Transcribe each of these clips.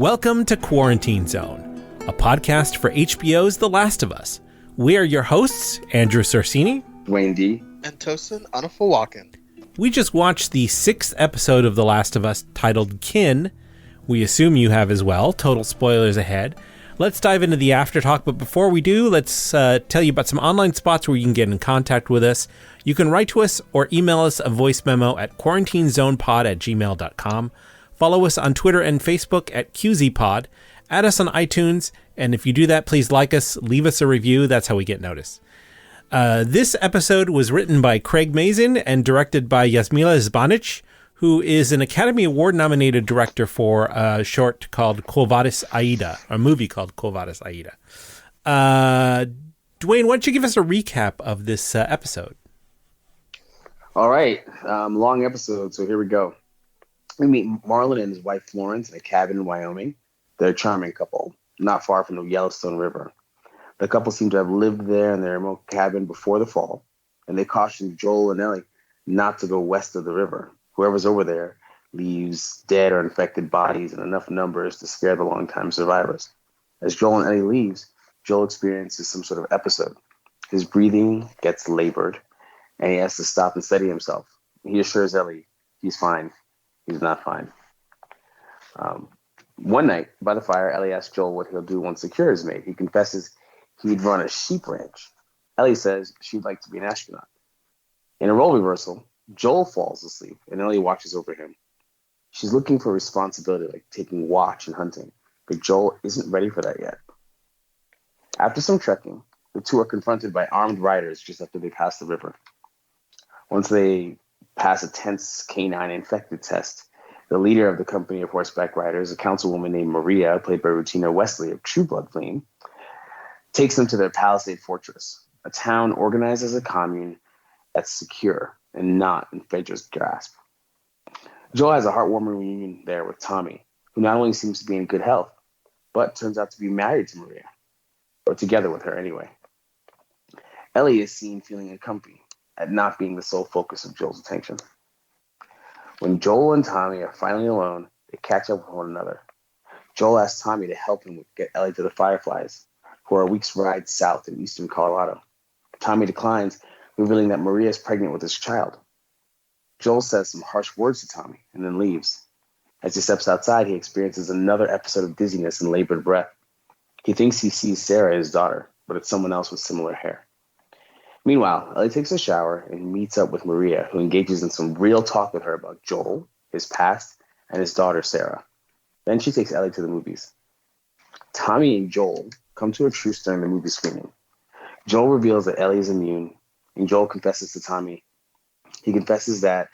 Welcome to Quarantine Zone, a podcast for HBO's The Last of Us. We are your hosts, Andrew Sorsini, Dwayne D, and Tosin Anafawakin. We just watched the 6th episode of The Last of Us titled Kin. We assume you have as well. Total spoilers ahead. Let's dive into the after talk, but before we do, let's tell you about some online spots where you can get in contact with us. You can write to us or email us a voice memo at quarantinezonepod@gmail.com. Follow us on Twitter and Facebook at QZPod. Add us on iTunes, and if you do that, please like us, leave us a review. That's how we get noticed. This episode was written by Craig Mazin and directed by Jasmila Zbanic, who is an Academy Award-nominated director for a short called Quo Vadis Aida, a movie called Quo Vadis Aida. Dwayne, why don't you give us a recap of this episode? All right, long episode, so here we go. We meet Marlon and his wife Florence in a cabin in Wyoming. They're a charming couple, not far from the Yellowstone River. The couple seem to have lived there in their remote cabin before the fall, and they caution Joel and Ellie not to go west of the river. Whoever's over there leaves dead or infected bodies in enough numbers to scare the longtime survivors. As Joel and Ellie leaves, Joel experiences some sort of episode. His breathing gets labored, and he has to stop and steady himself. He assures Ellie he's fine. He's not fine. One night, by the fire, Ellie asks Joel what he'll do once the cure is made. He confesses he'd run a sheep ranch. Ellie says she'd like to be an astronaut. In a role reversal, Joel falls asleep, and Ellie watches over him. She's looking for responsibility, like taking watch and hunting, but Joel isn't ready for that yet. After some trekking, the two are confronted by armed riders just after they pass the river. Once they pass a tense canine infected test, the leader of the company of horseback riders, a councilwoman named Maria, played by Rutina Wesley of True Blood fame, takes them to their Palisade Fortress, a town organized as a commune that's secure and not in Phaedra's grasp. Joel has a heartwarming reunion there with Tommy, who not only seems to be in good health, but turns out to be married to Maria, or together with her anyway. Ellie is seen feeling uncomfy at not being the sole focus of Joel's attention. When Joel and Tommy are finally alone, they catch up with one another. Joel asks Tommy to help him get Ellie to the Fireflies, who are a week's ride south in eastern Colorado. Tommy declines, revealing that Maria is pregnant with his child. Joel says some harsh words to Tommy and then leaves. As he steps outside, he experiences another episode of dizziness and labored breath. He thinks he sees Sarah, his daughter, but it's someone else with similar hair. Meanwhile, Ellie takes a shower and meets up with Maria, who engages in some real talk with her about Joel, his past, and his daughter, Sarah. Then she takes Ellie to the movies. Tommy and Joel come to a truce during the movie screening. Joel reveals that Ellie is immune, and Joel confesses to Tommy. He confesses that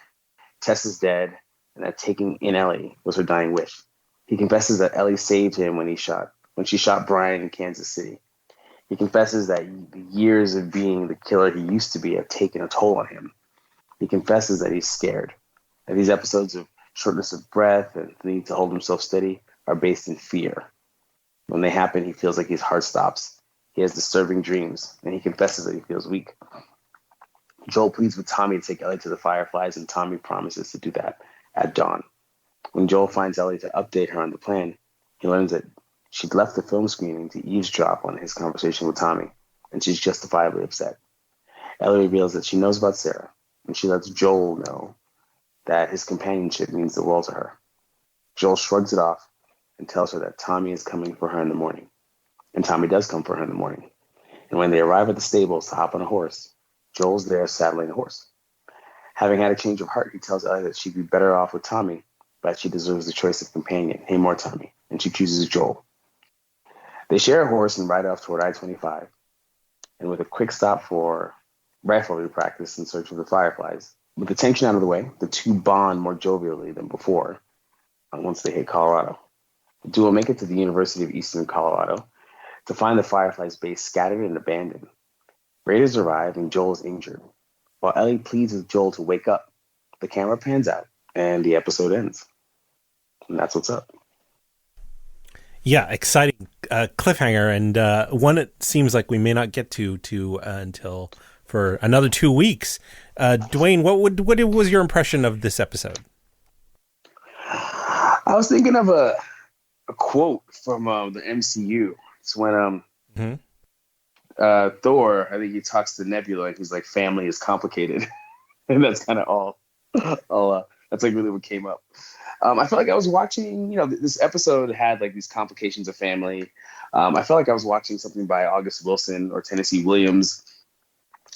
Tess is dead and that taking in Ellie was her dying wish. He confesses that Ellie saved him when she shot Brian in Kansas City. He confesses that the years of being the killer he used to be have taken a toll on him. He confesses that he's scared, that these episodes of shortness of breath and the need to hold himself steady are based in fear. When they happen, he feels like his heart stops. He has disturbing dreams, and he confesses that he feels weak. Joel pleads with Tommy to take Ellie to the Fireflies, and Tommy promises to do that at dawn. When Joel finds Ellie to update her on the plan, he learns that she'd left the film screening to eavesdrop on his conversation with Tommy, and she's justifiably upset. Ellie reveals that she knows about Sarah, and she lets Joel know that his companionship means the world to her. Joel shrugs it off and tells her that Tommy is coming for her in the morning. And Tommy does come for her in the morning. And when they arrive at the stables to hop on a horse, Joel's there saddling the horse. Having had a change of heart, he tells Ellie that she'd be better off with Tommy, but she deserves the choice of companion, him or Tommy, and she chooses Joel. They share a horse and ride off toward I-25. And with a quick stop for riflery practice in search of the Fireflies, with the tension out of the way, the two bond more jovially than before once they hit Colorado. The duo make it to the University of Eastern Colorado to find the Fireflies base scattered and abandoned. Raiders arrive and Joel is injured. While Ellie pleads with Joel to wake up, the camera pans out and the episode ends. And that's what's up. Yeah, exciting cliffhanger, and one it seems like we may not get to until for another 2 weeks. Dwayne, what was your impression of this episode? I was thinking of a a quote from the MCU. It's when Mhm. Thor, I think he talks to Nebula, and he's like, "Family is complicated," and that's kind of all. That's like really what came up. I felt like I was watching. This episode had like these complications of family. I felt like I was watching something by August Wilson or Tennessee Williams.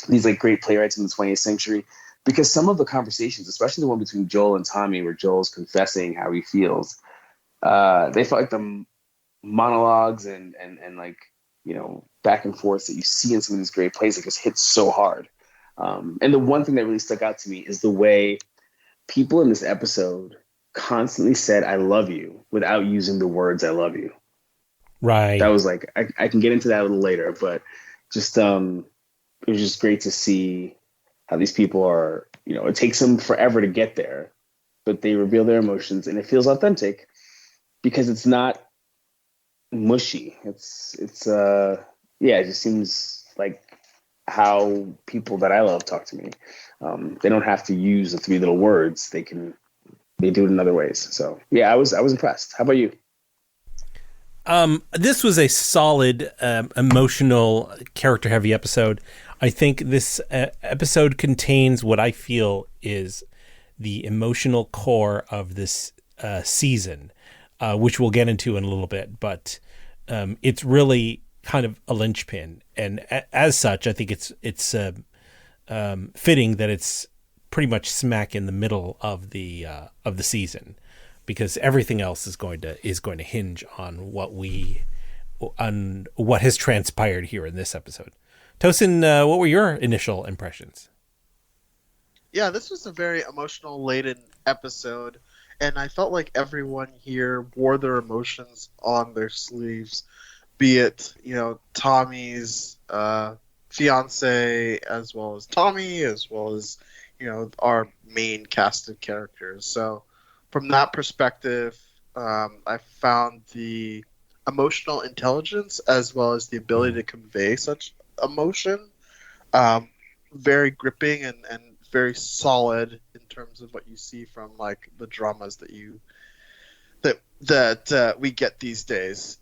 These like great playwrights in the 20th century, because some of the conversations, especially the one between Joel and Tommy, where Joel's confessing how he feels, they felt like the monologues and like back and forth that you see in some of these great plays, it just hits so hard. And the one thing that really stuck out to me is the way people in this episode constantly said "I love you" without using the words "I love you." Right. That was like, I can get into that a little later, but just it was just great to see how these people are. It takes them forever to get there, but they reveal their emotions, and it feels authentic because it's not mushy. It just seems like how people that I love talk to me. They don't have to use the three little words. They do it in other ways. So yeah, I was impressed. How about you? This was a solid, emotional, character-heavy episode. I think this episode contains what I feel is the emotional core of this season, which we'll get into in a little bit. But it's really kind of a linchpin, and as such, I think it's fitting that it's pretty much smack in the middle of the season, because everything else is going to hinge on what has transpired here in this episode. Tosin, what were your initial impressions? Yeah, this was a very emotional laden episode, and I felt like everyone here wore their emotions on their sleeves, be it Tommy's fiance, as well as Tommy, as well as our main cast of characters. So from that perspective, I found the emotional intelligence as well as the ability to convey such emotion very gripping and very solid in terms of what you see from like the dramas that we get these days.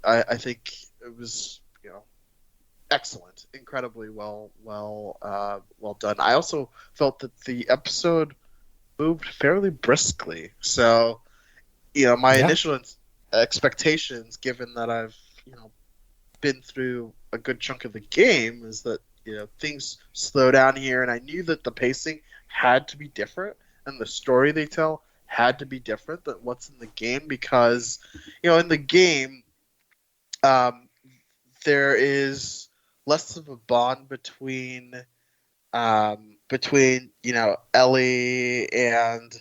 I think it was excellent, incredibly well done. I also felt that the episode moved fairly briskly. So, my initial expectations, given that I've been through a good chunk of the game, is that things slow down here, and I knew that the pacing had to be different and the story they tell had to be different than what's in the game, because in the game there is less of a bond between Ellie and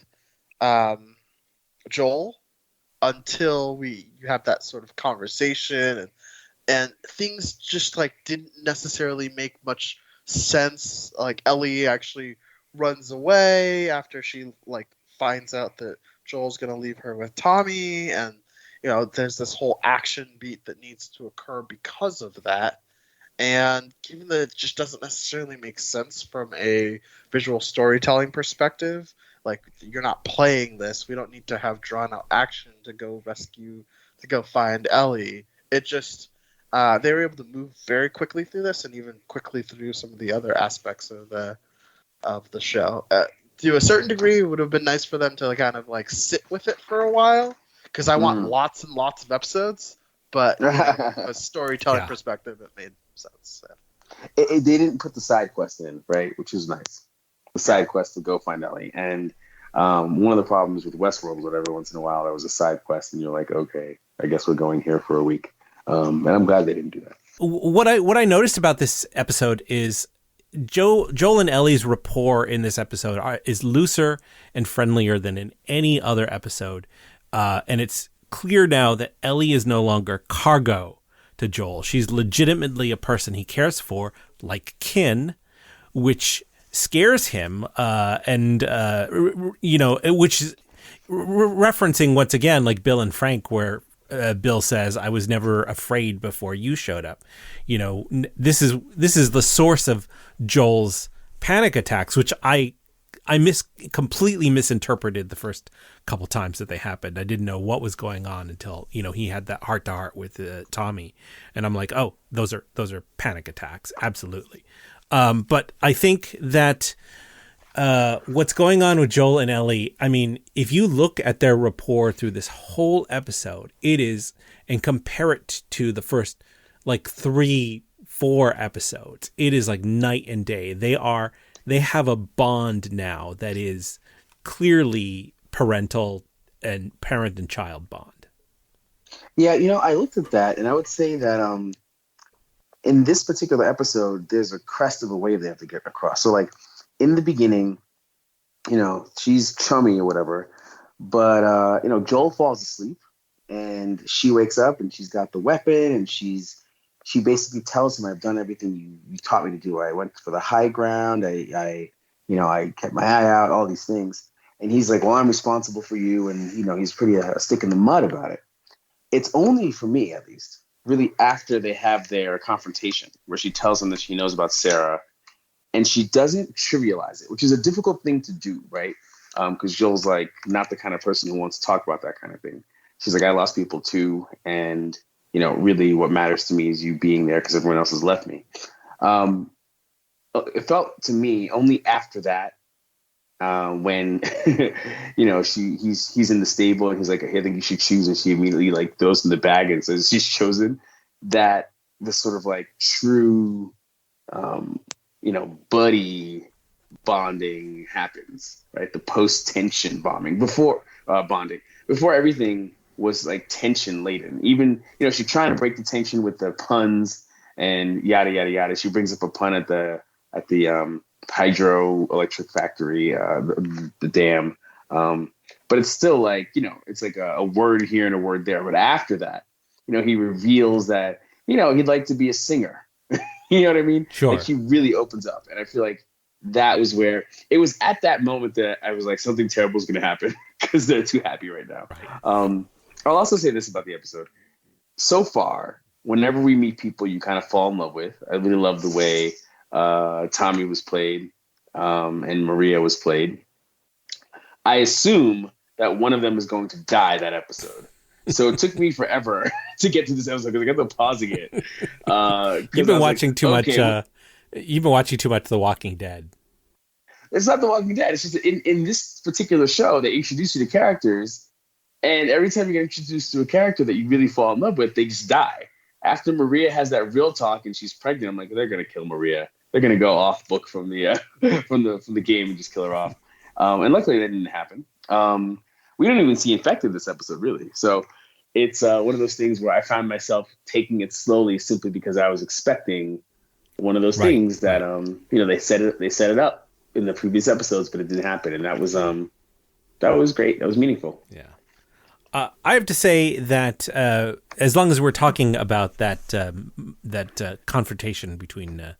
Joel until you have that sort of conversation, and things just like didn't necessarily make much sense. Like Ellie actually runs away after she like finds out that Joel's gonna leave her with Tommy, and there's this whole action beat that needs to occur because of that. And given that it just doesn't necessarily make sense from a visual storytelling perspective, like you're not playing this, we don't need to have drawn out action to go find Ellie. It just they were able to move very quickly through this, and even quickly through some of the other aspects of the show. To a certain degree, it would have been nice for them to kind of like sit with it for a while, because I want lots and lots of episodes. But from a storytelling perspective, it made sense. They didn't put the side quest in, right? Which is nice. The side quest to go find Ellie. And one of the problems with Westworld was that every once in a while there was a side quest, and you're like, okay, I guess we're going here for a week. And I'm glad they didn't do that. What I noticed about this episode is Joel and Ellie's rapport in this episode is looser and friendlier than in any other episode. And it's clear now that Ellie is no longer cargo to Joel. She's legitimately a person he cares for, like kin, which scares him, which is referencing once again, like Bill and Frank, where Bill says, "I was never afraid before you showed up." This is the source of Joel's panic attacks, which I completely misinterpreted the first couple times that they happened. I didn't know what was going on until, he had that heart to heart with Tommy, and I'm like, oh, those are panic attacks, absolutely. But I think that what's going on with Joel and Ellie, I mean, if you look at their rapport through this whole episode, it is, and compare it to the first like 3-4 episodes, it is like night and day. They have a bond now that is clearly parental and parent and child bond. Yeah, I looked at that, and I would say that in this particular episode, there's a crest of a wave they have to get across. So, like, in the beginning, she's chummy or whatever, but, Joel falls asleep, and she wakes up, and she's got the weapon, and she basically tells him, I've done everything you taught me to do. I went for the high ground. I kept my eye out, all these things. And he's like, well, I'm responsible for you. And, he's pretty a stick in the mud about it. It's only, for me at least, really after they have their confrontation where she tells him that she knows about Sarah, and she doesn't trivialize it, which is a difficult thing to do, right? Because Joel's like not the kind of person who wants to talk about that kind of thing. She's like, I lost people too. And, really what matters to me is you being there because everyone else has left me. It felt to me only after that, when, he's in the stable and he's like, hey, I think you should choose. And she immediately like throws in the bag and says she's chosen, that this sort of like true, buddy bonding happens, right? The post-tension bonding before everything was like tension laden. Even, she's trying to break the tension with the puns and yada, yada, yada. She brings up a pun at the hydroelectric factory, the dam. But it's still like, it's like a word here and a word there. But after that, he reveals that, he'd like to be a singer. You know what I mean? Sure. Like he really opens up. And I feel like that was where it was at that moment that I was like, something terrible is going to happen because they're too happy right now. Right. I'll also say this about the episode. So far, whenever we meet people you kind of fall in love with, I really love the way Tommy was played and Maria was played. I assume that one of them is going to die that episode. So it took me forever to get to this episode because I kept pausing it. You've been watching too much. You've been watching too much The Walking Dead. It's not The Walking Dead. It's just in this particular show, they introduce you to characters, and every time you get introduced to a character that you really fall in love with, they just die. After Maria has that real talk and she's pregnant, I'm like, they're gonna kill Maria. They're gonna go off book from the from the game and just kill her off. And luckily that didn't happen. We don't even see Infected this episode, really. So it's one of those things where I found myself taking it slowly simply because I was expecting one of those things that they set it up in the previous episodes, but it didn't happen, and that was great. That was meaningful. Yeah. I have to say that as long as we're talking about that confrontation between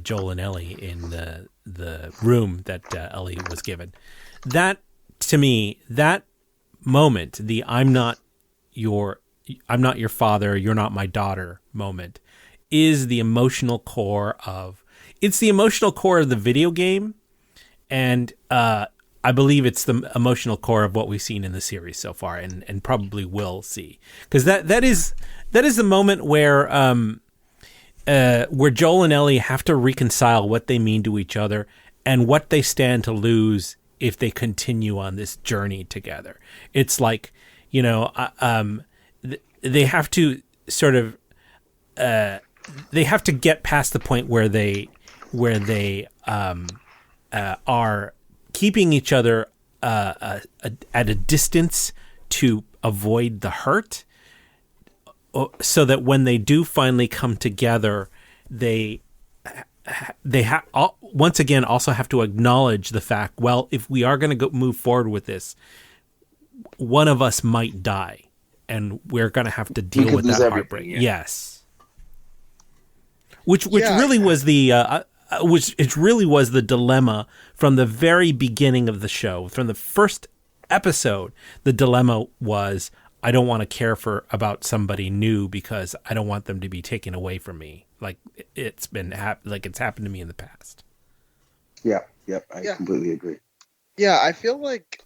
Joel and Ellie in the room that Ellie was given, that to me, that moment, the I'm not your father, you're not my daughter moment, is the emotional core of the video game, and I believe it's the emotional core of what we've seen in the series so far, and probably will see, because that is the moment where Joel and Ellie have to reconcile what they mean to each other and what they stand to lose if they continue on this journey together. It's like, they have to sort of they have to get past the point where they are keeping each other at a distance to avoid the hurt, so that when they do finally come together, they once again also have to acknowledge the fact, well, if we are going to move forward with this, one of us might die, and we're going to have to deal with that heartbreak. Yeah. Yes, which really was the it really was the dilemma from the very beginning of the show. From the first episode, the dilemma was, I don't want to care about somebody new because I don't want them to be taken away from me. Like it's happened to me in the past. Yep. I Yeah. completely agree. Yeah, I feel like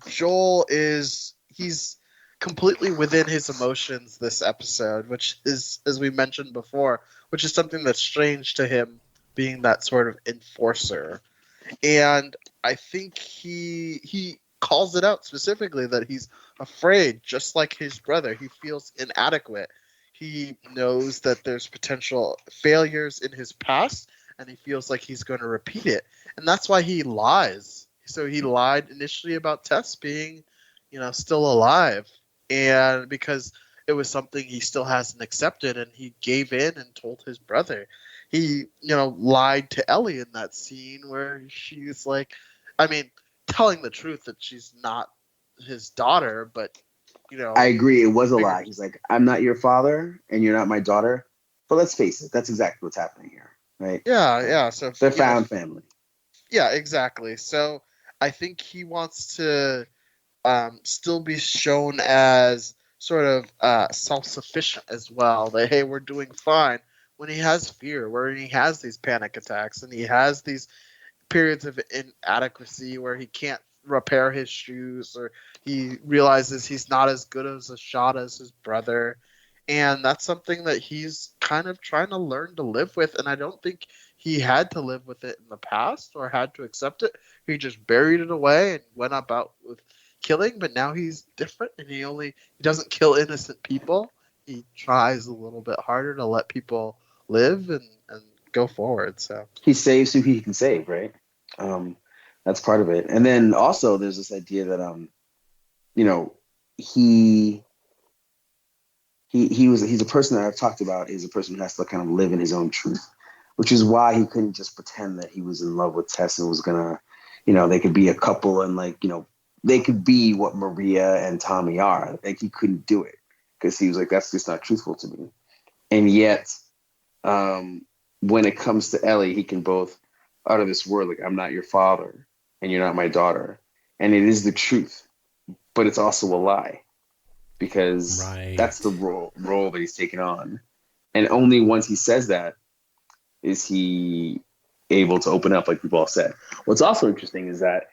Joel he's completely within his emotions this episode, which is, as we mentioned before, which is something that's strange to him being that sort of enforcer. And I think he calls it out specifically that he's afraid, just like his brother. He feels inadequate. He knows that there's potential failures in his past, and he feels like he's going to repeat it. And that's why he lies. So he lied initially about Tess being, still alive, and because it was something he still hasn't accepted, and he gave in and told his brother. He, lied to Ellie in that scene where she's like, I mean, telling the truth that she's not his daughter, but, I agree. It was a figured, lie. He's like, I'm not your father and you're not my daughter. But let's face it, that's exactly what's happening here, right? yeah. So, They're found family. yeah, exactly. So I think he wants to still be shown as sort of self-sufficient as well. That, hey, we're doing fine. When he has fear, where he has these panic attacks, and he has these periods of inadequacy where he can't repair his shoes, or he realizes he's not as good as a shot as his brother, and that's something that he's kind of trying to learn to live with. And I don't think he had to live with it in the past or had to accept it. He just buried it away and went about with killing, but now he's different, and he doesn't kill innocent people. He tries a little bit harder to let people live and go forward. So He saves who he can save, right? That's part of it. And then also there's this idea that he he's a person that I've talked about is a person who has to kind of live in his own truth, which is why he couldn't just pretend that he was in love with Tess and was gonna, they could be a couple and they could be what Maria and Tommy are. Like he couldn't do it because he was like, that's just not truthful to me. And yet, when it comes to Ellie, he can both utter this word like, I'm not your father and you're not my daughter. And it is the truth, but it's also a lie because that's the role that he's taken on. And only once he says that is he able to open up, like we've all said. What's also interesting is that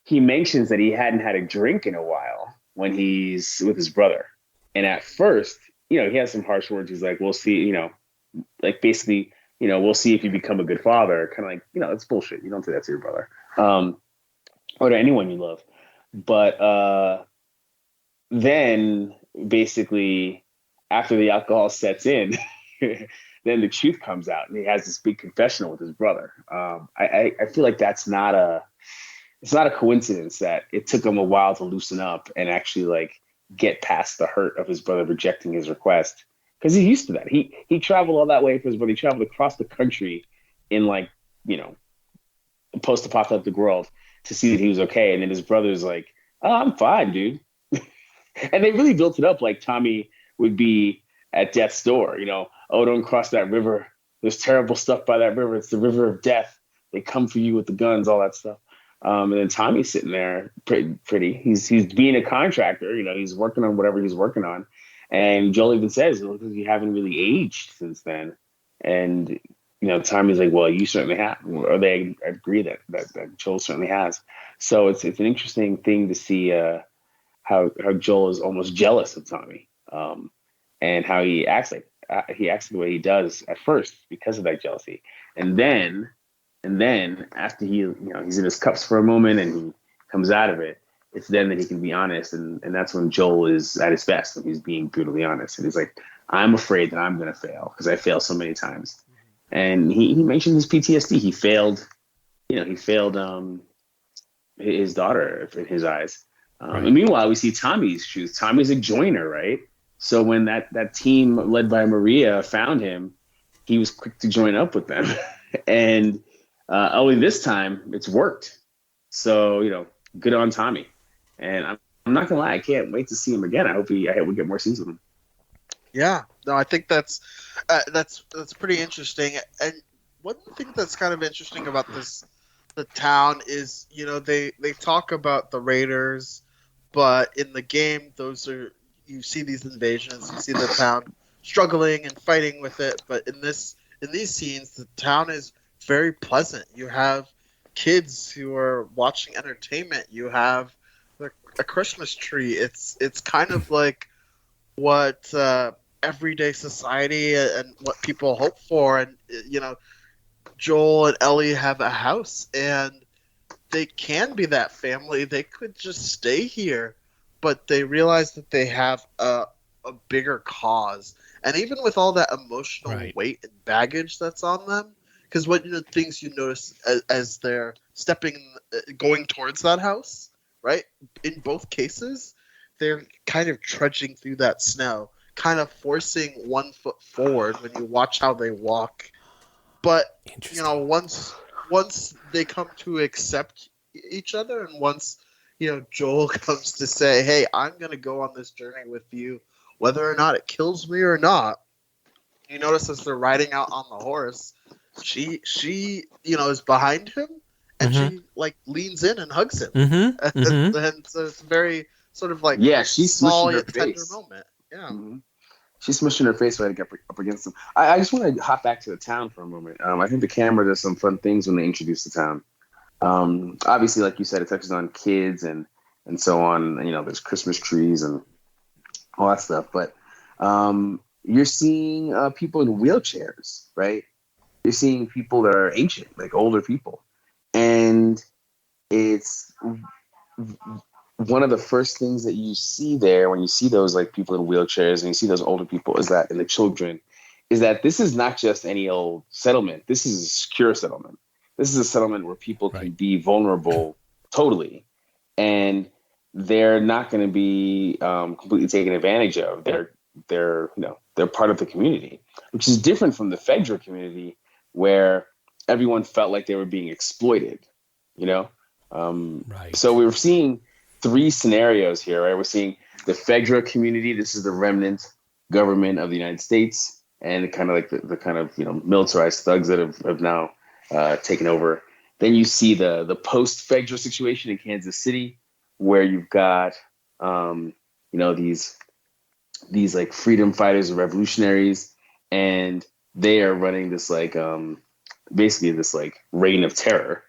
he mentions that he hadn't had a drink in a while when he's with his brother. And at first, he has some harsh words. He's like, we'll see, like basically, we'll see if you become a good father. Kind of like, it's bullshit. You don't say that to your brother or to anyone you love. But then basically after the alcohol sets in, then the truth comes out and he has this big confessional with his brother. I feel like it's not a coincidence that it took him a while to loosen up and actually get past the hurt of his brother rejecting his request. Because he's used to that. He traveled all that way for his brother. He traveled across the country in post-apocalyptic world to see that he was okay. And then his brother's like, oh, I'm fine, dude. And they really built it up like Tommy would be at death's door. Oh, don't cross that river. There's terrible stuff by that river. It's the river of death. They come for you with the guns, all that stuff. And then Tommy's sitting there pretty. He's being a contractor. He's working on whatever he's working on. And Joel even says, you haven't really aged since then. And, Tommy's like, well, you certainly have. Or they agree that Joel certainly has. So it's an interesting thing to see how Joel is almost jealous of Tommy and how he acts the way he does at first because of that jealousy. And then after he's in his cups for a moment and he comes out of it, it's then that he can be honest. And that's when Joel is at his best and he's being brutally honest. And he's like, I'm afraid that I'm going to fail because I failed so many times. And he mentioned his PTSD. He failed his daughter in his eyes. And meanwhile, we see Tommy's truth. Tommy's a joiner, right? So when that team led by Maria found him, he was quick to join up with them. And only this time it's worked. So, good on Tommy. And I'm not gonna lie, I can't wait to see him again. I hope we get more scenes with him. Yeah, no, I think that's pretty interesting. And one thing that's kind of interesting about the town is, they talk about the Raiders, but in the game, you see these invasions, you see the town struggling and fighting with it. But in these scenes, the town is very pleasant. You have kids who are watching entertainment. You have a Christmas tree. It's kind of like what everyday society and what people hope for. And Joel and Ellie have a house, and they can be that family. They could just stay here, but they realize that they have a bigger cause. And even with all that emotional weight and baggage that's on them, because what things you notice as they're going towards that house, right? In both cases, they're kind of trudging through that snow, kind of forcing one foot forward when you watch how they walk. But once they come to accept each other, and once Joel comes to say, "Hey, I'm going to go on this journey with you, whether or not it kills me or not," you notice as they're riding out on the horse, she is behind him, and she leans in and hugs him, and so it's very sort of she's small smushing her yet tender face. moment. She's smushing her face right up against him. I just want to hop back to the town for a moment. I think the camera does some fun things when they introduce the town. Obviously, like you said, it touches on kids and so on. There's Christmas trees and all that stuff. But you're seeing people in wheelchairs, right? You're seeing people that are ancient, like older people. And it's one of the first things that you see there when you see those people in wheelchairs and you see those older people and the children is that this is not just any old settlement. This is a secure settlement. This is a settlement where people can be vulnerable totally, and they're not going to be completely taken advantage of. They're part of the community, which is different from the Fedra community where everyone felt like they were being exploited. So we were seeing three scenarios here, right? We're seeing the Fedra community. This is the remnant government of the United States, and kind of the kind of militarized thugs that have now taken over. Then you see the post-Fedra situation in Kansas City, where you've got these freedom fighters and revolutionaries, and they are running this basically this reign of terror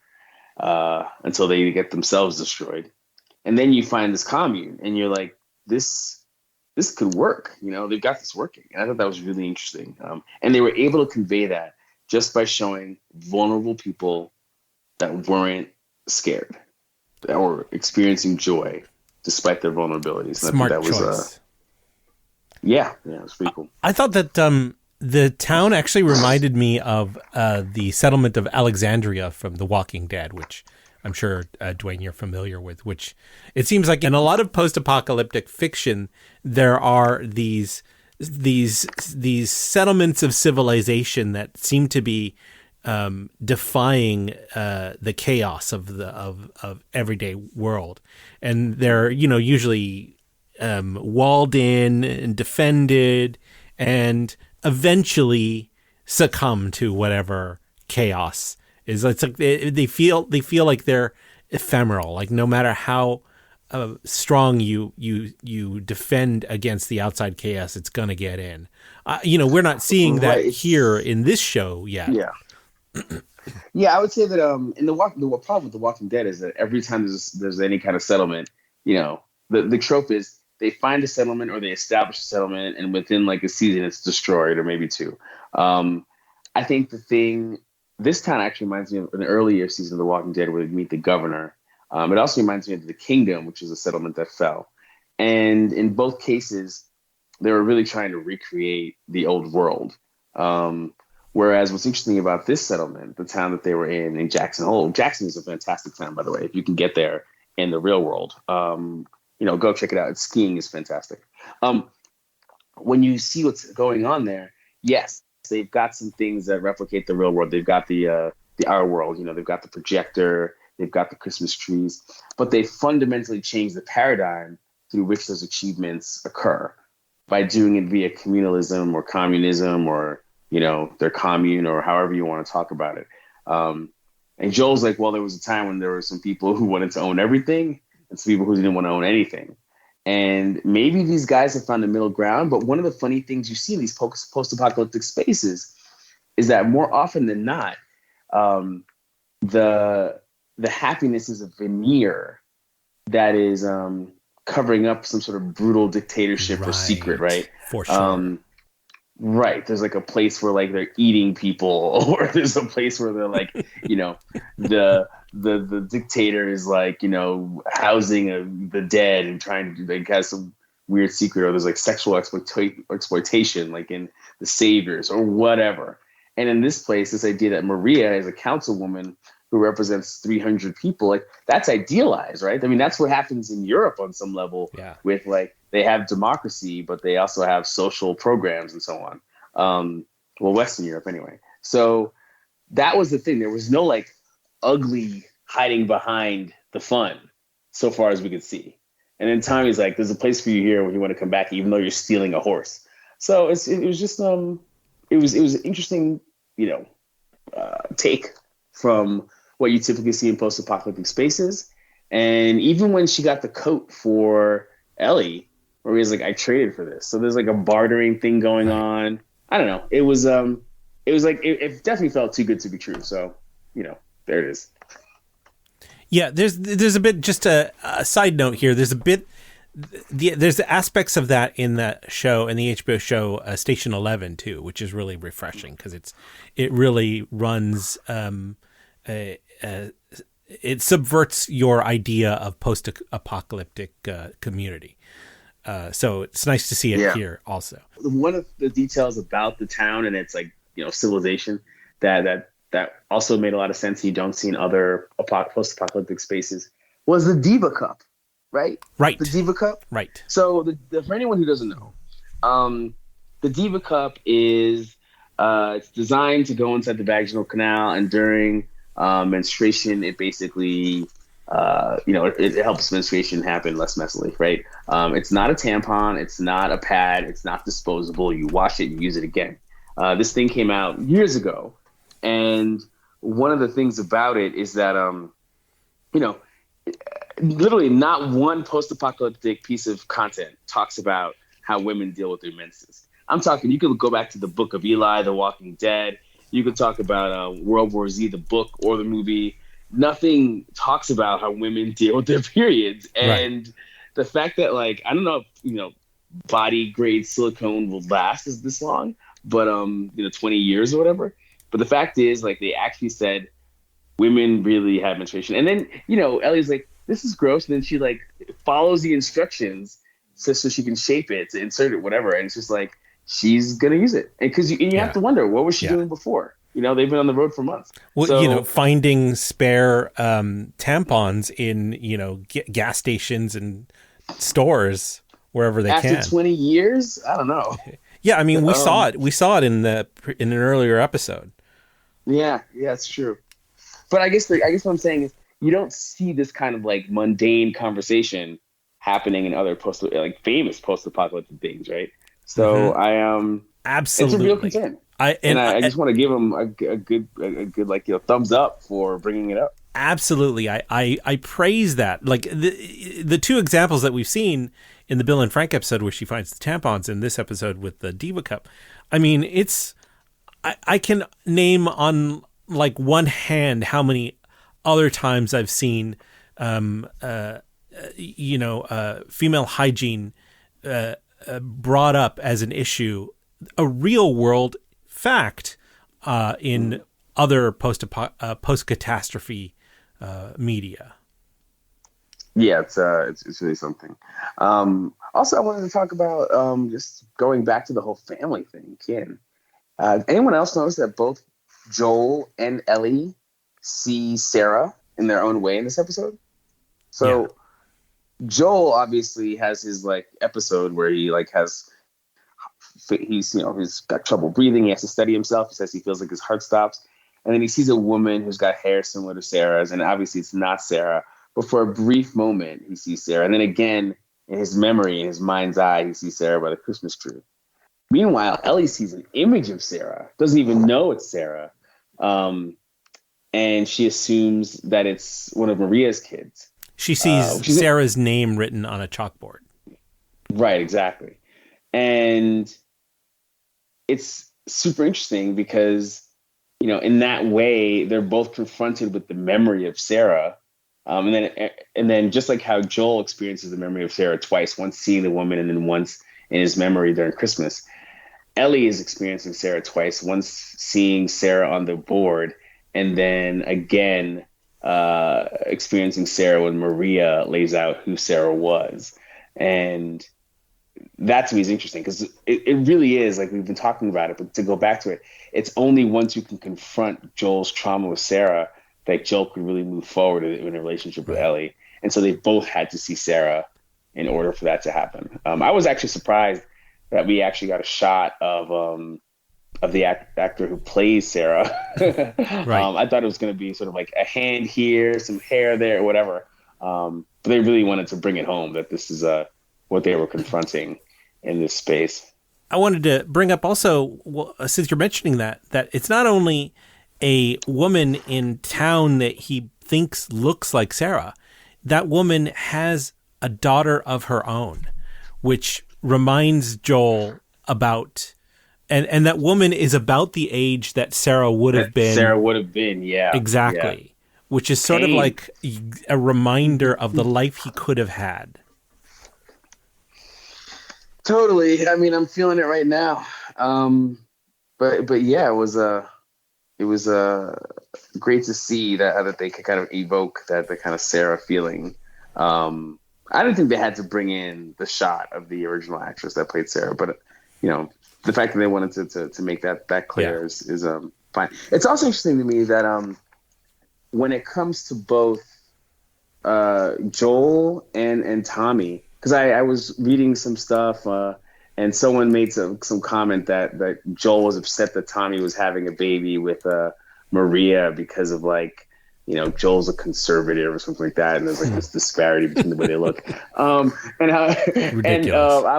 until they get themselves destroyed. And then you find this commune, and you're like, this could work. They've got this working. And I thought that was really interesting. And they were able to convey that just by showing vulnerable people that weren't scared, that were experiencing joy despite their vulnerabilities. Smart and I think that choice. Was, it was pretty cool. I thought that the town actually reminded me of the settlement of Alexandria from The Walking Dead, which I'm sure, Dwayne, you're familiar with, which it seems like in a lot of post-apocalyptic fiction, there are these settlements of civilization that seem to be defying the chaos of everyday world. And they're, usually walled in and defended and eventually succumb to whatever chaos is. It's like they feel like they're ephemeral. Like no matter how strong you defend against the outside chaos, it's gonna get in. We're not seeing that here in this show yet. Yeah. Yeah, I would say that the problem with The Walking Dead is that every time there's any kind of settlement, the trope is they find a settlement or they establish a settlement, and within a season it's destroyed, or maybe two. I think this town actually reminds me of an earlier season of The Walking Dead where they meet the governor. It also reminds me of The Kingdom, which is a settlement that fell. And in both cases, they were really trying to recreate the old world. Whereas what's interesting about this settlement, the town that they were in Jackson Hole, Jackson is a fantastic town, by the way, if you can get there in the real world. Go check it out. Skiing is fantastic. When you see what's going on there, yes, they've got some things that replicate the real world. They've got the our world. They've got the projector. They've got the Christmas trees. But they fundamentally changed the paradigm through which those achievements occur by doing it via communalism or communism or, their commune or however you want to talk about it. And Joel's like, well, there was a time when there were some people who wanted to own everything and some people who didn't want to own anything. And maybe these guys have found a middle ground, but one of the funny things you see in these post-apocalyptic spaces is that more often than not, the happiness is a veneer that is covering up some sort of brutal dictatorship or secret, right? For sure. Right. There's like a place where like they're eating people, or there's a place where they're like, the dictator is like, housing the dead and trying to like has some weird secret, or there's like sexual exploitation, like in The Saviors or whatever. And in this place, this idea that Maria is a councilwoman who represents 300 people, like that's idealized, right? I mean, that's what happens in Europe on some level with like, they have democracy, but they also have social programs and so on. Western Europe anyway. So that was the thing. There was no like ugly hiding behind the fun so far as we could see. And then Tommy's like, there's a place for you here when you want to come back, even though you're stealing a horse. So it was just, it was an interesting, take from what you typically see in post-apocalyptic spaces. And even when she got the coat for Ellie, Maria's like, I traded for this. So there's like a bartering thing going on. I don't know. It was like, it definitely felt too good to be true. So, there it is. Yeah, there's a bit, just a side note here. There's a bit, there's aspects of that in that show, in the HBO show Station 11 too, which is really refreshing because it really runs, it subverts your idea of post-apocalyptic community. So it's nice to see it here also. One of the details about the town and its like, civilization that also made a lot of sense you don't see in other post-apocalyptic spaces was the Diva Cup, right? Right. The Diva Cup? Right. So for anyone who doesn't know, the Diva Cup is it's designed to go inside the vaginal canal, and during menstruation, it basically, it helps menstruation happen less messily, right? It's not a tampon. It's not a pad. It's not disposable. You wash it, you use it again. This thing came out years ago. And one of the things about it is that, literally not one post-apocalyptic piece of content talks about how women deal with their menses. I'm talking, you could go back to the Book of Eli, The Walking Dead. You could talk about World War Z, the book or the movie. Nothing talks about how women deal with their periods. And the fact that, like, I don't know if, body grade silicone will last this long, but, 20 years or whatever. But the fact is, like, they actually said women really have menstruation. And then, Ellie's like, this is gross. And then she, like, follows the instructions so she can shape it, to insert it, whatever. And it's just like, she's going to use it. And you have to wonder, what was she doing before? They've been on the road for months. Well, so, finding spare tampons in, gas stations and stores, wherever they can. After 20 years? I don't know. Yeah, I mean, we saw it. We saw it in an earlier episode. Yeah, it's true. But I guess what I'm saying is you don't see this kind of like mundane conversation happening in other famous post-apocalyptic things, right? So absolutely, it's a real concern. I just want to give them a good thumbs up for bringing it up. Absolutely, I praise that. Like the two examples that we've seen in the Bill and Frank episode where she finds the tampons, in this episode with the Diva Cup. I mean, I can name on like one hand how many other times I've seen, female hygiene brought up as an issue, a real world fact in other post catastrophe media. Yeah, it's really something. Also, I wanted to talk about just going back to the whole family thing. Anyone else notice that both Joel and Ellie see Sarah in their own way in this episode? So Joel obviously has his like episode where he like he's got trouble breathing. He has to steady himself. He says he feels like his heart stops. And then he sees a woman who's got hair similar to Sarah's, and obviously it's not Sarah. But for a brief moment, he sees Sarah. And then again, in his memory, in his mind's eye, he sees Sarah by the Christmas tree. Meanwhile, Ellie sees an image of Sarah, doesn't even know it's Sarah. And she assumes that it's one of Maria's kids. She sees Sarah's name written on a chalkboard. Right, exactly. And it's super interesting because in that way, they're both confronted with the memory of Sarah. And then just like how Joel experiences the memory of Sarah twice, once seeing the woman and then once in his memory during Christmas, Ellie is experiencing Sarah twice, once seeing Sarah on the board and then again experiencing Sarah when Maria lays out who Sarah was. And that to me is interesting because it really is, like we've been talking about it, but to go back to it, it's only once you can confront Joel's trauma with Sarah that Joel could really move forward in a relationship with Ellie. And so they both had to see Sarah in order for that to happen. I was actually surprised that we actually got a shot of the actor who plays Sarah. I thought it was going to be sort of like a hand here, some hair there, or whatever. But they really wanted to bring it home that this is what they were confronting in this space. I wanted to bring up also, since you're mentioning that it's not only a woman in town that he thinks looks like Sarah. That woman has a daughter of her own, which reminds Joel about, and that woman is about the age that Sarah would have been. Sarah would have been, yeah. Exactly. Yeah. Which is sort of like a reminder of the life he could have had. Totally. I mean, I'm feeling it right now. But yeah, it was great to see that they could kind of evoke the kind of Sarah feeling. I didn't think they had to bring in the shot of the original actress that played Sarah, but the fact that they wanted to make that clear is fine. It's also interesting to me that when it comes to both Joel and Tommy, because I was reading some stuff and someone made some comment that Joel was upset that Tommy was having a baby with Maria because of Joel's a conservative or something like that, and there's this disparity between the way they look. I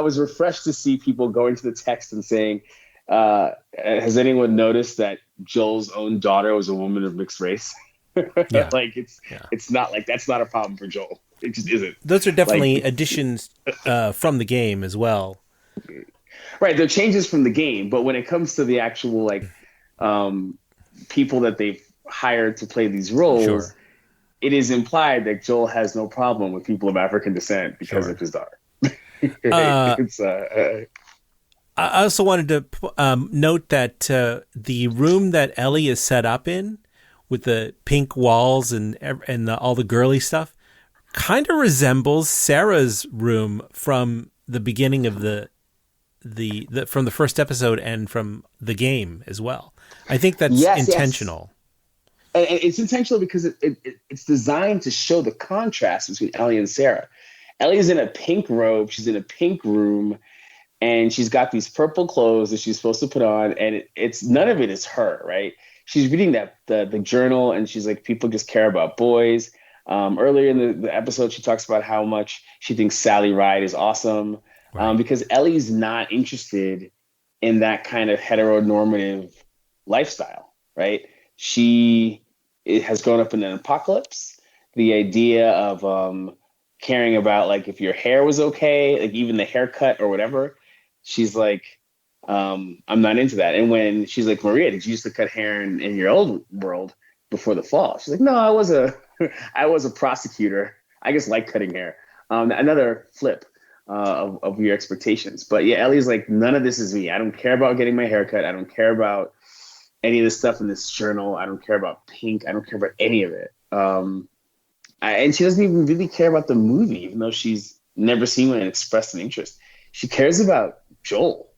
was refreshed to see people going to the text and saying, "Has anyone noticed that Joel's own daughter was a woman of mixed race?" Yeah. It's not that's not a problem for Joel. It just isn't. Those are definitely additions from the game as well. Right, they're changes from the game, but when it comes to the actual people that they've hired to play these roles, it is implied that Joel has no problem with people of African descent because of his daughter. I also wanted to note that the room that Ellie is set up in, with the pink walls and all the girly stuff, kind of resembles Sarah's room from the beginning of the from the first episode and from the game as well. I think that's intentional. Yes. And it's intentional because it's designed to show the contrast between Ellie and Sarah. Ellie is in a pink robe. She's in a pink room, and she's got these purple clothes that she's supposed to put on, and it's none of it is her, right? She's reading the journal, and she's like, people just care about boys. Earlier in the episode, she talks about how much she thinks Sally Ride is awesome, because Ellie's not interested in that kind of heteronormative lifestyle, right? She has grown up in an apocalypse. The idea of caring about if your hair was okay, even the haircut or whatever, she's like, I'm not into that. And when she's like, Maria, did you used to cut hair in your old world before the fall? She's like, no, I was a prosecutor. I just like cutting hair. Another flip of your expectations. But yeah, Ellie's like, none of this is me. I don't care about getting my hair cut. I don't care about any of the stuff in this journal. I don't care about pink. I don't care about any of it. And she doesn't even really care about the movie, even though she's never seen one and expressed an interest. She cares about Joel.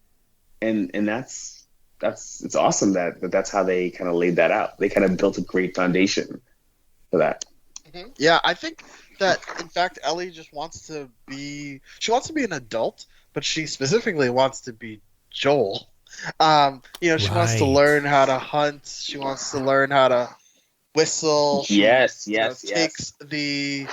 And it's awesome that's how they kind of laid that out. They kind of built a great foundation for that. Mm-hmm. Yeah, I think that in fact Ellie just wants to be an adult, but she specifically wants to be Joel. She wants to learn how to hunt. She wants to learn how to whistle. She takes the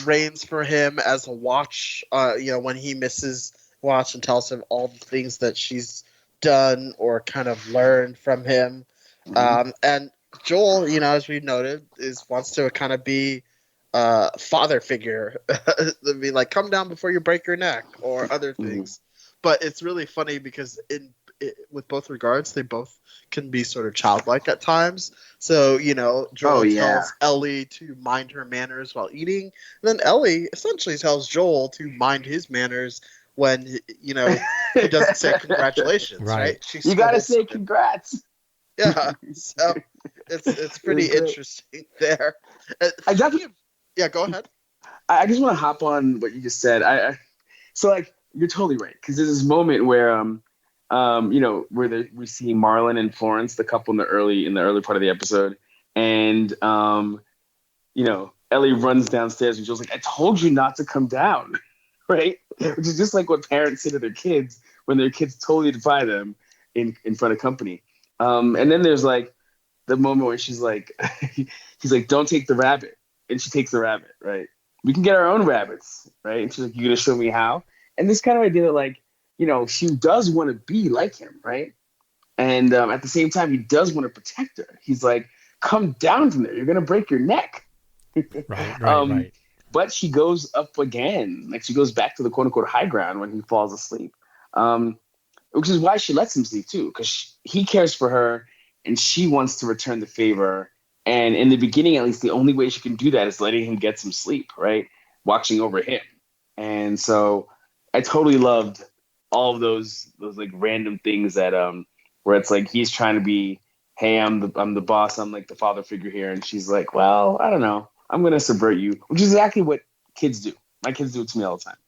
reins for him as a watch. When he misses watch, and tells him all the things that she's done or kind of learned from him. Mm-hmm. And Joel, as we noted, wants to kind of be a father figure. To be like, come down before you break your neck or other things. Mm-hmm. But it's really funny because with both regards, they both can be sort of childlike at times. So, Joel tells Ellie to mind her manners while eating. And then Ellie essentially tells Joel to mind his manners when, he doesn't say congratulations, right? You got to say congrats. Yeah. So it's pretty interesting there. Yeah, go ahead. I just want to hop on what you just said. So you're totally right, because there's this moment where where we see Marlon and Florence, the couple in the early part of the episode, and Ellie runs downstairs and Joel's like, "I told you not to come down," right? Which is just like what parents say to their kids when their kids totally defy them in front of company. And then there's like the moment where she's like, he's like, "Don't take the rabbit," and she takes the rabbit, right? We can get our own rabbits, right? And she's like, "You gonna show me how?" And this kind of idea that she does want to be like him, right? And at the same time, he does want to protect her. He's like, "Come down from there. You're gonna break your neck." Right. But she goes up again. Like, she goes back to the quote unquote high ground when he falls asleep, which is why she lets him sleep too, because he cares for her and she wants to return the favor. And in the beginning, at least, the only way she can do that is letting him get some sleep, right? Watching over him. And so I totally loved all of those like random things that where it's like he's trying to be, "Hey, I'm the boss, I'm like the father figure here," and she's like, "Well, I don't know, I'm gonna subvert you," which is exactly what kids do. My kids do it to me all the time.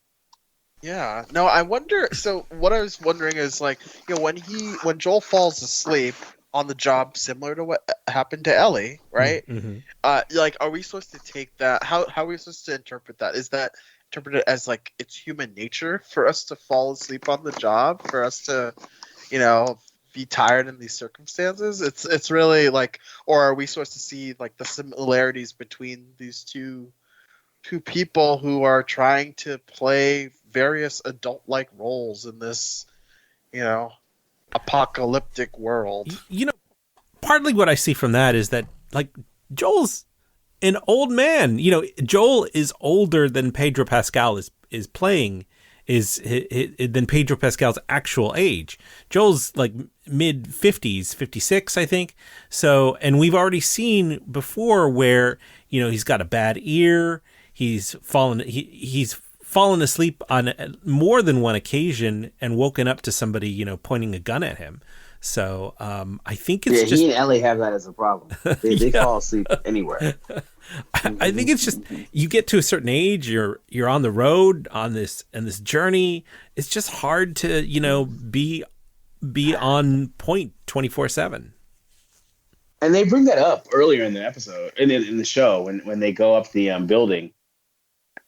Yeah. No, I wonder. So what I was wondering is when Joel falls asleep on the job, similar to what happened to Ellie, right? Mm-hmm. Are we supposed to take that? How are we supposed to interpret that? Is that interpreted as like it's human nature for us to fall asleep on the job, for us to, be tired in these circumstances? It's really like, or are we supposed to see like the similarities between these two people who are trying to play various adult-like roles in this, apocalyptic world? Partly what I see from that is that like Joel's an old man. Joel is older than Pedro Pascal is playing than Pedro Pascal's actual age. Joel's like mid 50s, 56, I think. So, and we've already seen before where, he's got a bad ear. He's fallen asleep on more than one occasion and woken up to somebody, pointing a gun at him. So I think it's just... he and Ellie have that as a problem. They fall asleep anywhere. I think it's just, you get to a certain age, you're on the road on this journey. It's just hard to, be on point 24/7. And they bring that up earlier in the episode, in the show, when they go up the building.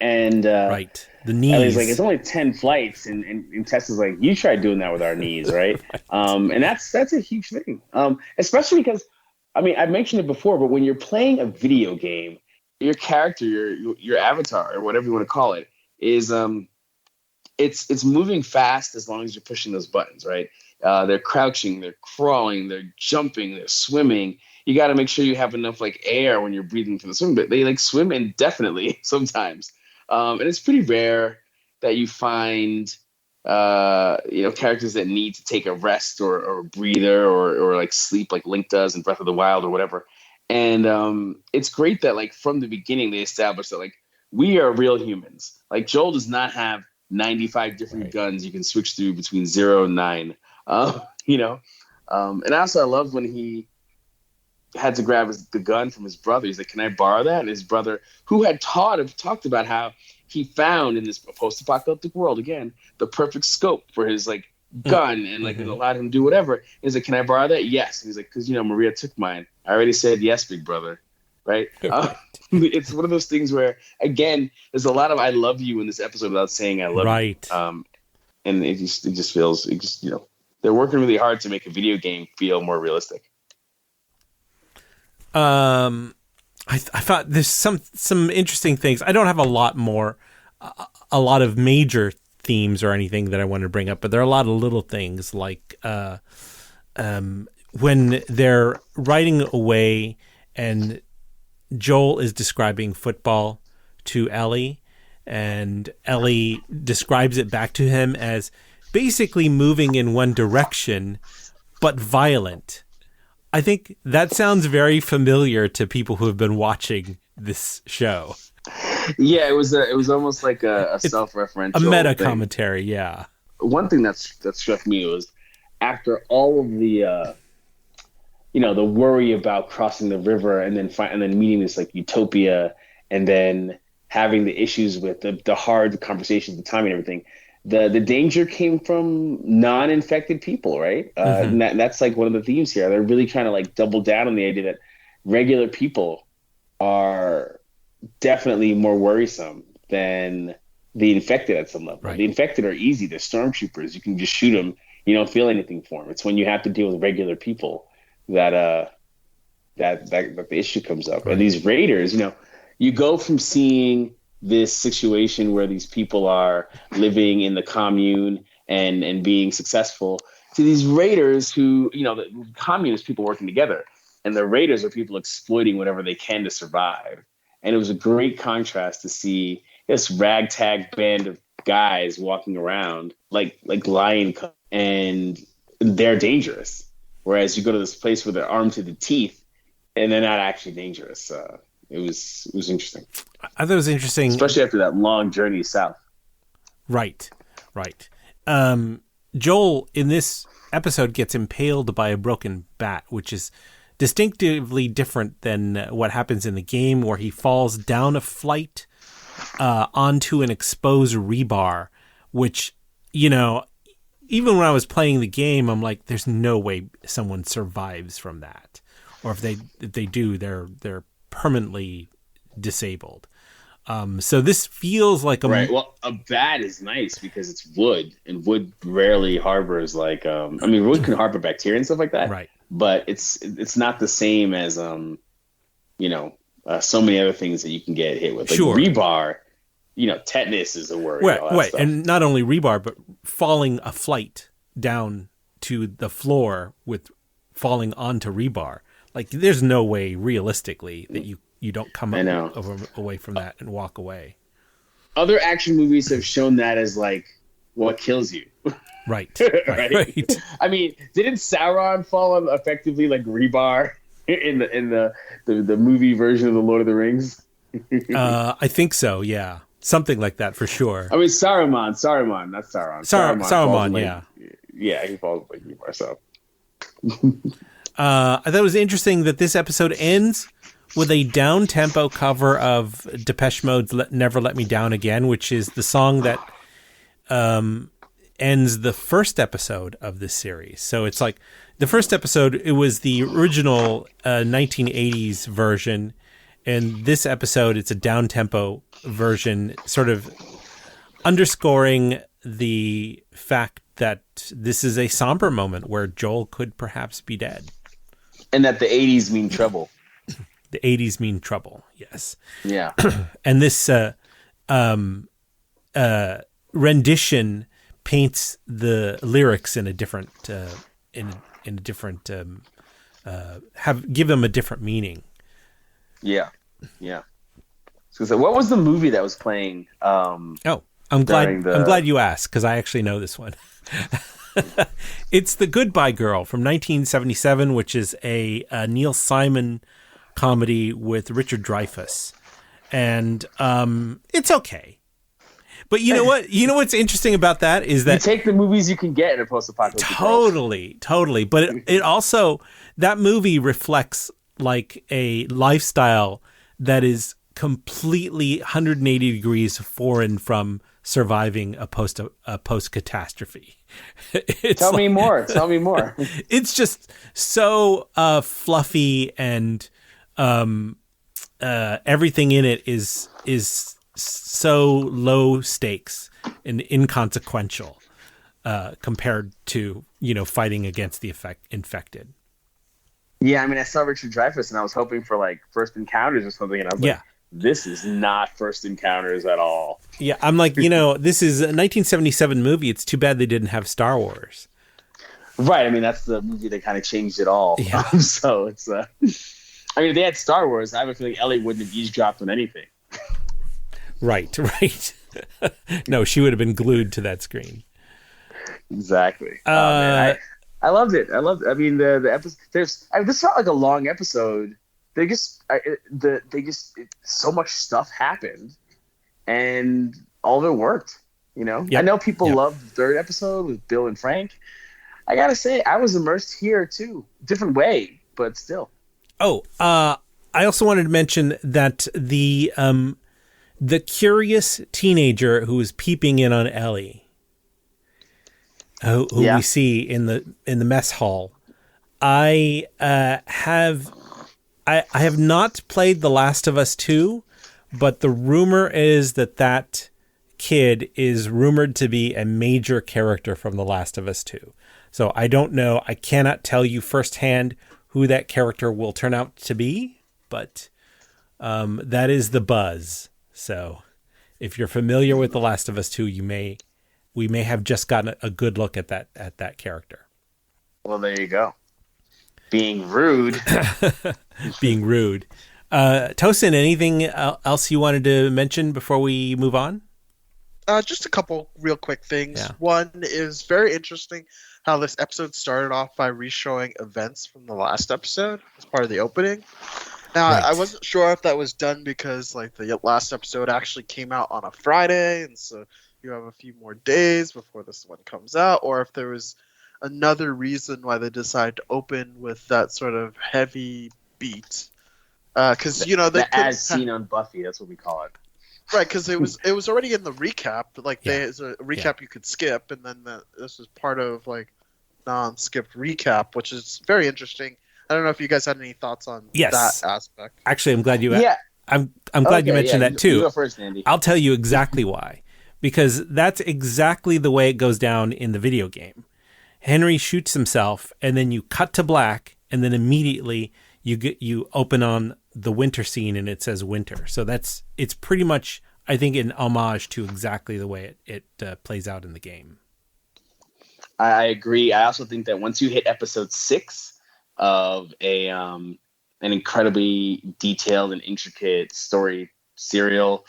And right, the knees. Ellie's like, "It's only 10 flights," and Tess is like, "You tried doing that with our knees, right?" Right. And that's a huge thing, especially because, I mean, I've mentioned it before, but when you're playing a video game, your character, your avatar, or whatever you want to call it, is it's moving fast as long as you're pushing those buttons, right? They're crouching, they're crawling, they're jumping, they're swimming. You got to make sure you have enough like air when you're breathing for the swim, but they like swim indefinitely sometimes. And it's pretty rare that you find, characters that need to take a rest or a breather or like sleep like Link does in Breath of the Wild or whatever. And it's great that like from the beginning they established that like we are real humans. Like Joel does not have 95 different guns you can switch through between 0 and 9. And also I love when he had to grab the gun from his brother. He's like, "Can I borrow that?" And his brother, who had talked about how he found in this post-apocalyptic world, again, the perfect scope for his like gun and like it allowed him to do whatever. He's like, "Can I borrow that?" "Yes." And he's like, "Because Maria took mine." "I already said yes, big brother." Right? It's one of those things where, again, there's a lot of "I love you" in this episode without saying "I love you." And it just feels they're working really hard to make a video game feel more realistic. I thought there's some interesting things. I don't have a lot of major themes or anything that I wanted to bring up, but there are a lot of little things like when they're riding away and Joel is describing football to Ellie, and Ellie describes it back to him as basically moving in one direction, but violent. I think that sounds very familiar to people who have been watching this show. Yeah, it was almost like a self-referential, a meta thing. commentary. Yeah. One thing that struck me was after all of the the worry about crossing the river and then meeting this like utopia, and then having the issues with the hard conversations, the time and everything. The danger came from non-infected people, right? And that's like one of the themes here. They're really trying to like double down on the idea that regular people are definitely more worrisome than the infected at some level. Right. The infected are easy. They're stormtroopers. You can just shoot them. You don't feel anything for them. It's when you have to deal with regular people that the issue comes up. Right. And these raiders, you go from seeing this situation where these people are living in the commune and being successful to these raiders who, the communist people working together, and the raiders are people exploiting whatever they can to survive. And it was a great contrast to see this ragtag band of guys walking around like lion cubs, and they're dangerous. Whereas you go to this place where they're armed to the teeth and they're not actually dangerous. It was interesting. I thought it was interesting, especially after that long journey south. Right. Joel in this episode gets impaled by a broken bat, which is distinctively different than what happens in the game, where he falls down a flight onto an exposed rebar, which, even when I was playing the game, I'm like, there's no way someone survives from that. Or if they do, they're permanently disabled. So this feels like right. Well, a bat is nice because it's wood, and wood rarely harbors wood can harbor bacteria and stuff like that. Right. But it's not the same as so many other things that you can get hit with. Like sure. Rebar, tetanus is a worry. Right. And not only rebar, but falling a flight down to the floor with falling onto rebar. Like, there's no way realistically that you don't come up away from that and walk away. Other action movies have shown that as like what kills you. Right. Right. I mean, didn't Sauron fall on effectively like rebar in the movie version of the Lord of the Rings? I think so. Yeah, something like that for sure. I mean, Saruman, not Sauron. Saruman, yeah. Yeah, he falls like rebar. So. I thought it was interesting that this episode ends with a down-tempo cover of Depeche Mode's Never Let Me Down Again, which is the song that ends the first episode of this series. So it's like the first episode, it was the original 1980s version, and this episode, it's a down-tempo version, sort of underscoring the fact that this is a somber moment where Joel could perhaps be dead. And that the 80s mean trouble. The 80s mean trouble, yes. Yeah. And this rendition paints the lyrics in a different, give them a different meaning. Yeah. So what was the movie that was playing? I'm glad you asked, because I actually know this one. It's The Goodbye Girl from 1977, which is a Neil Simon comedy with Richard Dreyfuss, and it's okay. But you know what? You know what's interesting about that is that you take the movies you can get in a post-apocalyptic totally. But it also, that movie reflects like a lifestyle that is completely 180 degrees foreign from surviving a post catastrophe. Tell me more. It's just so fluffy, and everything in it is so low stakes and inconsequential compared to fighting against the infected. Yeah, I mean, I saw Richard Dreyfuss and I was hoping for like First Encounters or something, and I was like, this is not First Encounters at all. Yeah, I'm like, this is a 1977 movie. It's too bad they didn't have Star Wars. Right. I mean, that's the movie that kind of changed it all. Yeah. So it's, I mean, if they had Star Wars, I have a feeling Ellie wouldn't have eavesdropped on anything. Right. No, she would have been glued to that screen. Exactly. Oh man, I loved it. I loved it. I mean, the episode. This felt like a long episode. So much stuff happened, and all of it worked. I Yep. know people Yep. loved the third episode with Bill and Frank. I gotta say, I was immersed here too. Different way, but still. Oh, I also wanted to mention that the curious teenager who is peeping in on Ellie, who we see in the mess hall. I have not played The Last of Us 2, but the rumor is that kid is rumored to be a major character from The Last of Us 2. So I don't know. I cannot tell you firsthand who that character will turn out to be, but that is the buzz. So if you're familiar with The Last of Us 2, we may have just gotten a good look at that character. Well, there you go. Being rude. Being rude. Tosin, anything else you wanted to mention before we move on? Just a couple real quick things. Yeah. One is very interesting how this episode started off by re-showing events from the last episode as part of the opening. Now, Right. I wasn't sure if that was done because like the last episode actually came out on a Friday, and so you have a few more days before this one comes out, or if there was another reason why they decided to open with that sort of heavy beat. Because they the couldn't as seen on Buffy. That's what we call it. Right, because it was already in the recap. Like Yeah. there's a recap you could skip, and then this was part of like non-skipped recap, which is very interesting. I don't know if you guys had any thoughts on Yes. that aspect. Actually, I'm glad you. Yeah. I'm glad you mentioned that You too. go first, Andy. I'll tell you exactly why. Because that's exactly the way it goes down in the video game. Henry shoots himself, and then you cut to black, and then immediately you open on the winter scene, and it says winter. So it's pretty much, I think, an homage to exactly the way it plays out in the game. I agree. I also think that once you hit episode 6 of an incredibly detailed and intricate story serial,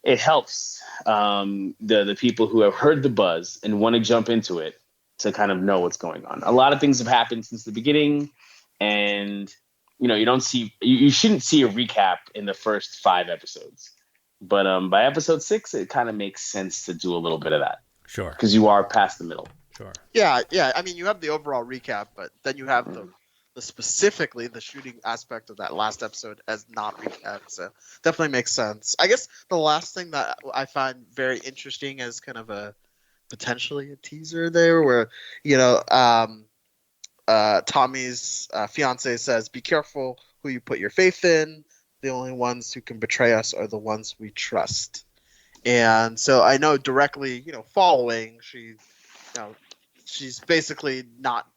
it helps the people who have heard the buzz and want to jump into it to kind of know what's going on. A lot of things have happened since the beginning, and you shouldn't see a recap in the first 5 episodes, but by episode 6, it kind of makes sense to do a little bit of that. Sure. Because you are past the middle. Sure. Yeah. I mean, you have the overall recap, but then you have the specifically the shooting aspect of that last episode as not recap. So definitely makes sense. I guess the last thing that I find very interesting as kind of a potentially a teaser there, where Tommy's fiance says, "Be careful who you put your faith in. The only ones who can betray us are the ones we trust." And so I know directly, following, she's basically not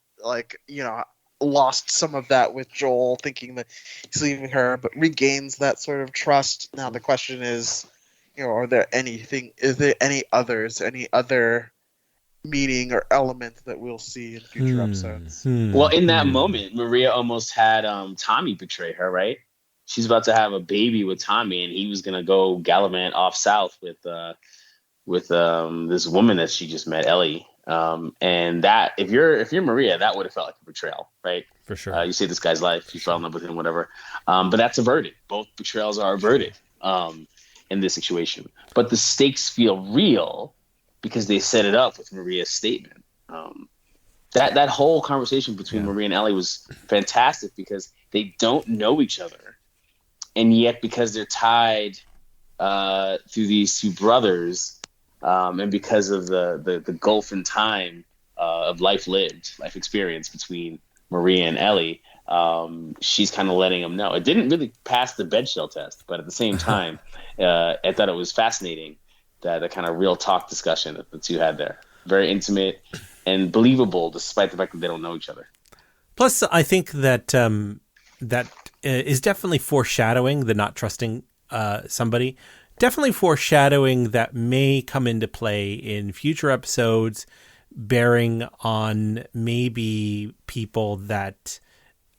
lost some of that with Joel, thinking that he's leaving her, but regains that sort of trust. Now the question is, is there any other meaning or element that we'll see in future episodes? Well, in that moment, Maria almost had Tommy betray her, right? She's about to have a baby with Tommy, and he was gonna go gallivant off south with this woman that she just met, Ellie. And that, if you're Maria, that would have felt like a betrayal, right? For sure. You saved this guy's life, you fell in love with him, whatever. But that's averted. Both betrayals are averted in this situation. But the stakes feel real because they set it up with Maria's statement. That whole conversation between Maria and Ellie was fantastic because they don't know each other. And yet, because they're tied through these two brothers, and because of the gulf in time of life experience between Maria and Ellie, she's kind of letting them know. It didn't really pass the bedshell test, but at the same time, I thought it was fascinating that kind of real talk discussion that the two had there. Very intimate and believable, despite the fact that they don't know each other. Plus, I think that that is definitely foreshadowing the not trusting somebody. Definitely foreshadowing that may come into play in future episodes, bearing on maybe people that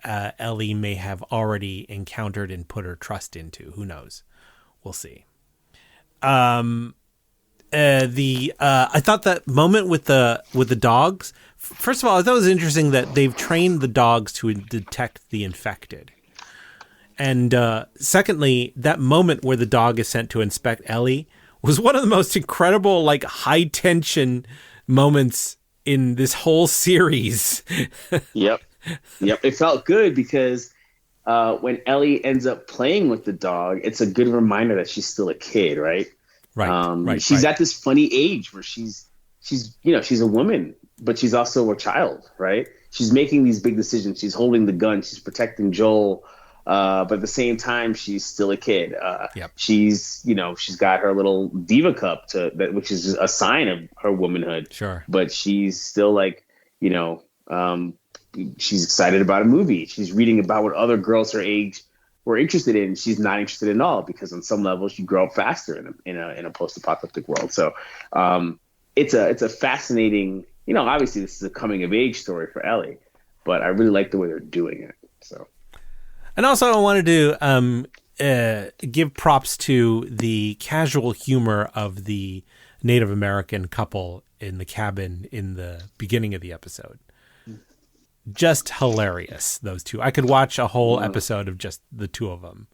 Ellie may have already encountered and put her trust into. Who knows? We'll see. I thought that moment with the dogs. First of all, I thought it was interesting that they've trained the dogs to detect the infected. And secondly, that moment where the dog is sent to inspect Ellie was one of the most incredible, like, high tension moments in this whole series. Yep. It felt good because when Ellie ends up playing with the dog, it's a good reminder that she's still a kid, right? Right. She's at this funny age where she's a woman, but she's also a child, right? She's making these big decisions. She's holding the gun. She's protecting Joel. But at the same time, she's still a kid. She's got her little diva cup which is a sign of her womanhood. Sure. But she's still like, she's excited about a movie. She's reading about what other girls her age were interested in. She's not interested in all because on some level you grow up faster in a post-apocalyptic world. So it's a fascinating, obviously this is a coming of age story for Ellie, but I really like the way they're doing it. So. And also, I wanted to give props to the casual humor of the Native American couple in the cabin in the beginning of the episode. Just hilarious, those two. I could watch a whole episode of just the two of them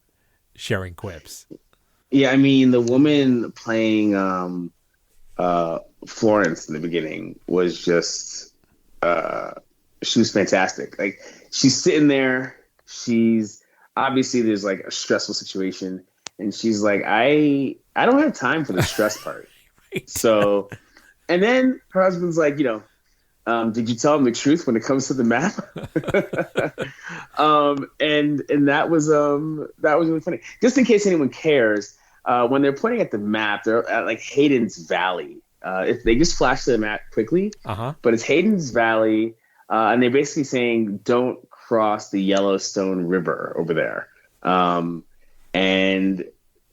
sharing quips. Yeah, I mean, the woman playing Florence in the beginning was just, she was fantastic. Like, she's sitting there. Obviously there's like a stressful situation and she's like, I don't have time for the stress part. Right. So, and then her husband's like, did you tell him the truth when it comes to the map? And that was really funny. Just in case anyone cares, when they're pointing at the map, they're at like Hayden's Valley. If they just flash to the map quickly, but it's Hayden's Valley. And they're basically saying, don't cross the Yellowstone River over there. And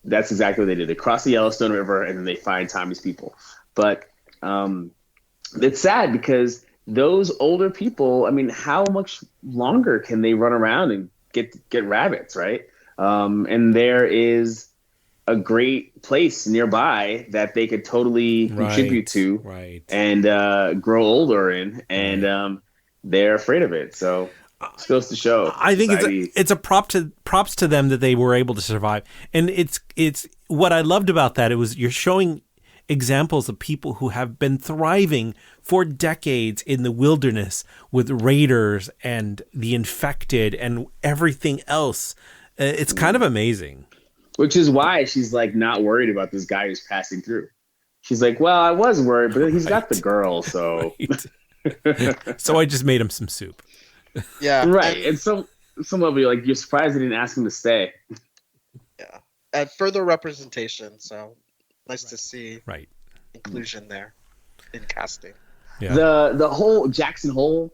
that's exactly what they did. They cross the Yellowstone River and then they find Tommy's people. But it's sad because those older people, I mean, how much longer can they run around and get rabbits, right? And there is a great place nearby that they could totally contribute to and grow older in. And they're afraid of it. So it goes to show. I think it's a props to them that they were able to survive. And it's what I loved about that. You're showing examples of people who have been thriving for decades in the wilderness with raiders and the infected and everything else. It's kind of amazing. Which is why she's like not worried about this guy who's passing through. She's like, well, I was worried, but he's got the girl, so. So I just made him some soup. Yeah. Right. And some of you, like, you're surprised they didn't ask him to stay. Yeah. And further representation. So nice to see inclusion there in casting. Yeah. The whole Jackson Hole,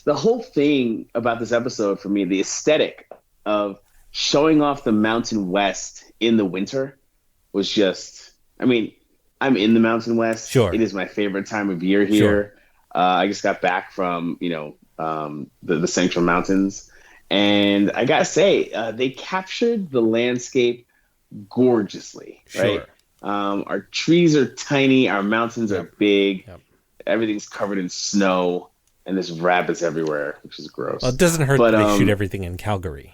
the whole thing about this episode for me, the aesthetic of showing off the Mountain West in the winter was just, I mean, I'm in the Mountain West. Sure. It is my favorite time of year here. Sure. I just got back from, the Central Mountains. And I got to say, they captured the landscape gorgeously, right? Our trees are tiny. Our mountains are big. Yep. Everything's covered in snow. And there's rabbits everywhere, which is gross. Well, it doesn't hurt that they shoot everything in Calgary.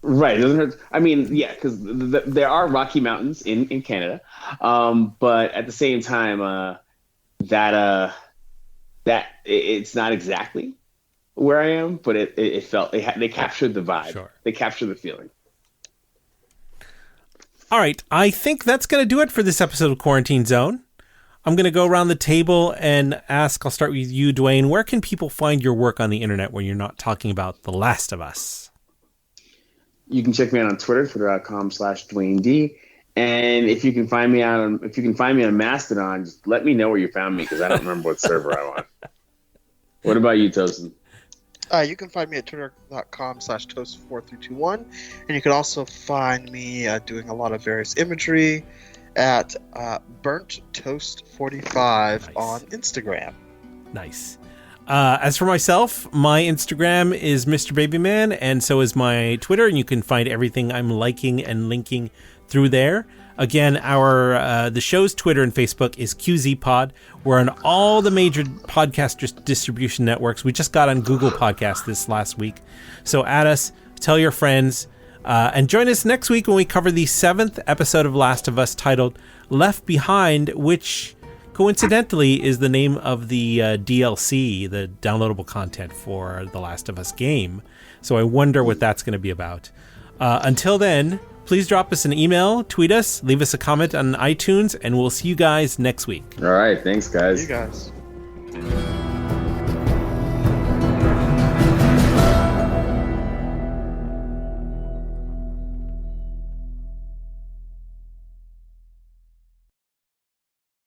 Right. It doesn't hurt. I mean, yeah, because there are Rocky Mountains in Canada. But at the same time, that it's not exactly where I am, but it felt they captured the vibe. Sure. They captured the feeling. All right. I think that's going to do it for this episode of Quarantine Zone. I'm going to go around the table and ask, I'll start with you, Dwayne. Where can people find your work on the internet when you're not talking about The Last of Us? You can check me out on Twitter, twitter.com/DwayneD. And if you can find me on Mastodon, just let me know where you found me because I don't remember what server I'm on. What about you, Tosin? You can find me at twitter.com/toast4321. And you can also find me doing a lot of various imagery at Burnt Toast 45 on Instagram. Nice. As for myself, my Instagram is Mr. Babyman, and so is my Twitter, and you can find everything I'm liking and linking through there. Again, our the show's Twitter and Facebook is QZPod. We're on all the major podcast distribution networks. We just got on Google Podcasts this last week. So add us, tell your friends, and join us next week when we cover the 7th episode of Last of Us titled Left Behind, which coincidentally is the name of the DLC, the downloadable content for the Last of Us game. So I wonder what that's going to be about. Until then, please drop us an email, tweet us, leave us a comment on iTunes, and we'll see you guys next week. All right. Thanks, guys. See you guys.